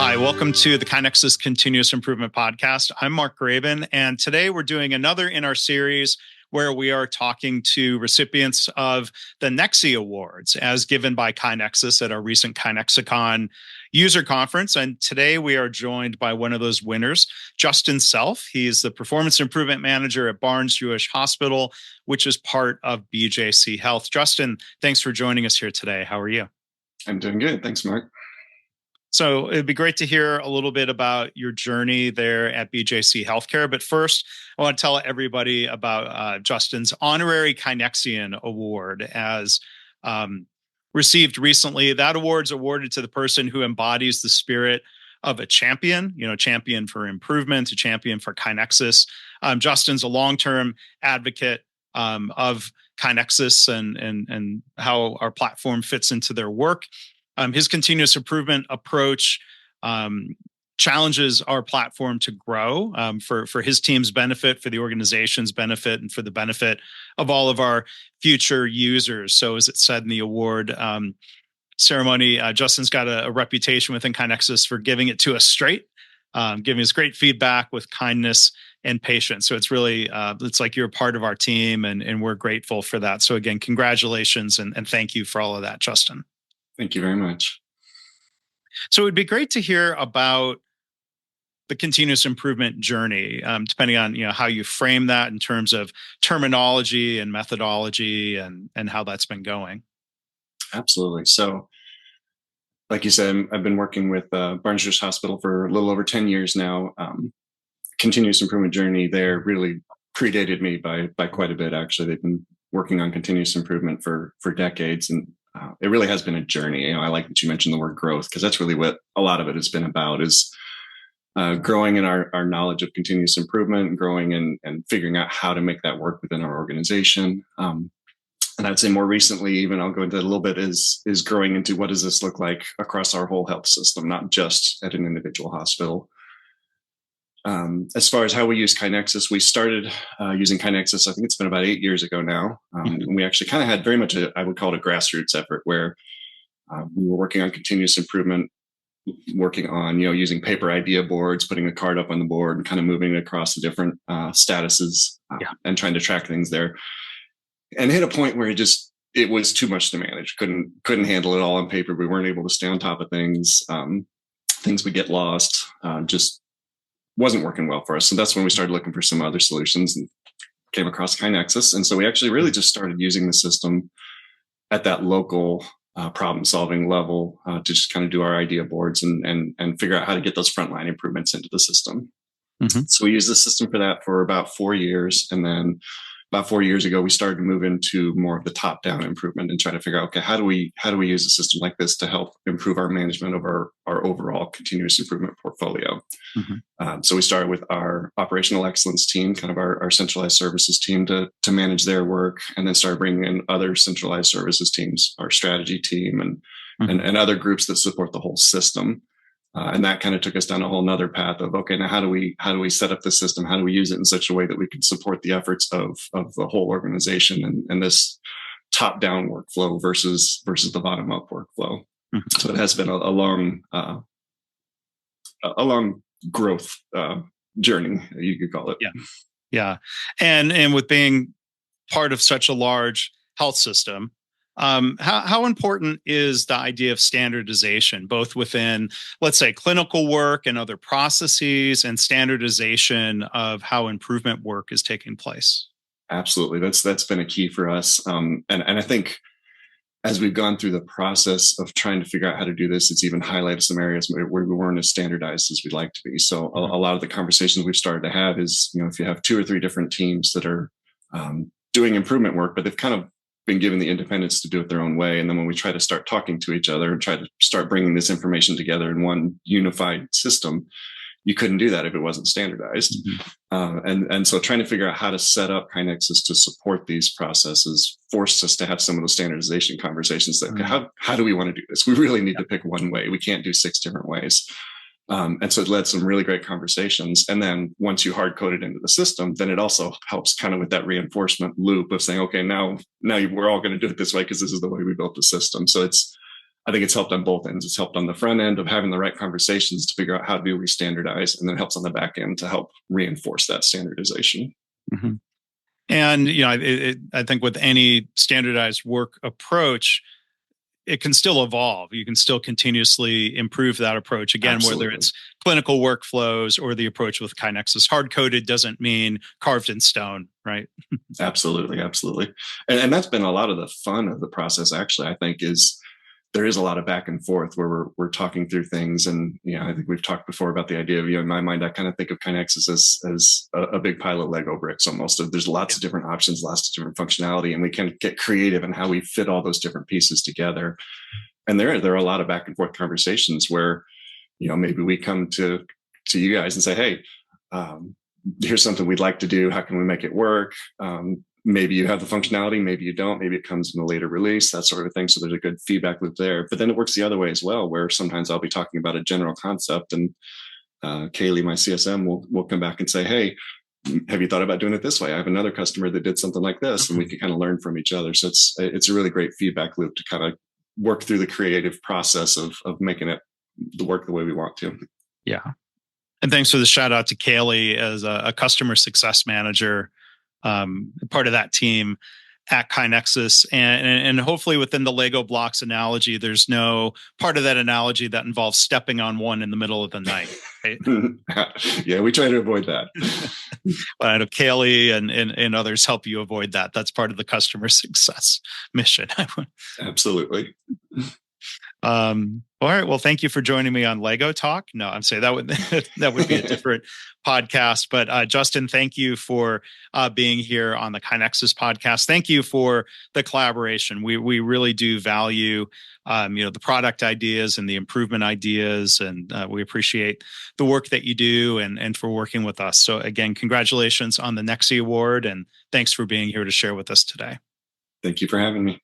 Hi, welcome to the KaiNexus Continuous Improvement Podcast. I'm Mark Graban, and today we're doing another in our series where we are talking to recipients of the Nexie Awards as given by KaiNexus at our recent KaiNexicon user conference. And today we are joined by one of those winners, Justin Self. He's the Performance Improvement Manager at Barnes-Jewish Hospital, which is part of BJC Health. Justin, thanks for joining us here today. How are you? I'm doing good. Thanks, Mark. So it'd be great to hear a little bit about your journey there at BJC Healthcare. But first, I want to tell everybody about Justin's honorary KaiNexian Award as received recently. That award's awarded to the person who embodies the spirit of a champion, champion for improvement, a champion for KaiNexus. Justin's a long-term advocate of KaiNexus and how our platform fits into their work. His continuous improvement approach challenges our platform to grow for his team's benefit, for the organization's benefit, and for the benefit of all of our future users. So as it said in the award ceremony, Justin's got a reputation within KaiNexus for giving it to us straight, giving us great feedback with kindness and patience. So it's really, it's like you're a part of our team, and we're grateful for that. So again, congratulations and thank you for all of that, Justin. Thank you very much. So it'd be great to hear about the continuous improvement journey, depending on how you frame that in terms of terminology and methodology and how that's been going. Absolutely. So, like you said, I've been working with Barnes-Jewish Hospital for a little over 10 years now. Continuous improvement journey there really predated me by quite a bit. Actually, they've been working on continuous improvement for decades, and it really has been a journey. I like that you mentioned the word growth, because that's really what a lot of it has been about, is growing in our knowledge of continuous improvement and growing and figuring out how to make that work within our organization. And I'd say more recently, even I'll go into that a little bit, is growing into what does this look like across our whole health system, not just at an individual hospital. As far as how we use KaiNexus, we started using KaiNexus, I think it's been about 8 years ago now. And we actually kind of had very much I would call it a grassroots effort, where we were working on continuous improvement, working on, using paper idea boards, putting a card up on the board and kind of moving across the different statuses and trying to track things there. And hit a point where it was too much to manage. Couldn't handle it all on paper. We weren't able to stay on top of things. Things would get lost. Just wasn't working well for us. So that's when we started looking for some other solutions and came across KaiNexus. And so we actually really just started using the system at that local problem solving level to just kind of do our idea boards and figure out how to get those frontline improvements into the system. Mm-hmm. So we used the system for that for about 4 years. And then about 4 years ago, we started to move into more of the top-down improvement and try to figure out, okay, how do we use a system like this to help improve our management of our overall continuous improvement portfolio? Mm-hmm. So we started with our operational excellence team, kind of our centralized services team to manage their work, and then started bringing in other centralized services teams, our strategy team, and other groups that support the whole system. And that kind of took us down a whole nother path of, okay, now how do we set up the system? How do we use it in such a way that we can support the efforts of the whole organization and this top-down workflow versus the bottom-up workflow? Mm-hmm. So it has been a long growth journey, you could call it. Yeah. And with being part of such a large health system, how important is the idea of standardization, both within, let's say, clinical work and other processes, and standardization of how improvement work is taking place? Absolutely. That's been a key for us. And I think as we've gone through the process of trying to figure out how to do this, it's even highlighted some areas where we weren't as standardized as we'd like to be. So a lot of the conversations we've started to have is, if you have 2 or 3 different teams that are doing improvement work, but they've kind of been given the independence to do it their own way. And then when we try to start talking to each other and try to start bringing this information together in one unified system, you couldn't do that if it wasn't standardized. Mm-hmm. And so trying to figure out how to set up KaiNexus to support these processes forced us to have some of the standardization conversations that, okay, how do we want to do this? We really need to pick one way. We can't do 6 different ways. And so it led some really great conversations. And then once you hard code it into the system, then it also helps kind of with that reinforcement loop of saying, okay, now we're all going to do it this way because this is the way we built the system. So it's I think it's helped on both ends. It's helped on the front end of having the right conversations to figure out how do we standardize, and then helps on the back end to help reinforce that standardization. Mm-hmm. And I think with any standardized work approach, it can still evolve. You can still continuously improve that approach. Again, Absolutely. whether it's clinical workflows or the approach with KaiNexus. Hard-coded doesn't mean carved in stone, right? Absolutely. And that's been a lot of the fun of the process, actually, I think, is there is a lot of back and forth where we're talking through things. And, I think we've talked before about the idea of, in my mind, I kind of think of KaiNexus as a big pile of Lego bricks almost. There's lots of different options, lots of different functionality, and we can get creative in how we fit all those different pieces together. And there are a lot of back and forth conversations where, maybe we come to you guys and say, hey, here's something we'd like to do. How can we make it work? Maybe you have the functionality, maybe you don't, maybe it comes in a later release, that sort of thing. So there's a good feedback loop there. But then it works the other way as well, where sometimes I'll be talking about a general concept, and Kaylee, my CSM, will come back and say, hey, have you thought about doing it this way? I have another customer that did something like this, and we can kind of learn from each other. So it's a really great feedback loop to kind of work through the creative process of making it work the way we want to. Yeah. And thanks for the shout out to Kaylee as a customer success manager, part of that team at KaiNexus. And hopefully within the Lego blocks analogy, there's no part of that analogy that involves stepping on one in the middle of the night. Right? Yeah, we try to avoid that. But I know Kaylee and others help you avoid that. That's part of the customer success mission. Absolutely. All right. Well, thank you for joining me on Lego Talk. No, I'm saying that would be a different podcast. But Justin, thank you for being here on the KaiNexus podcast. Thank you for the collaboration. We really do value the product ideas and the improvement ideas, and we appreciate the work that you do and for working with us. So again, congratulations on the Nexie Award, and thanks for being here to share with us today. Thank you for having me.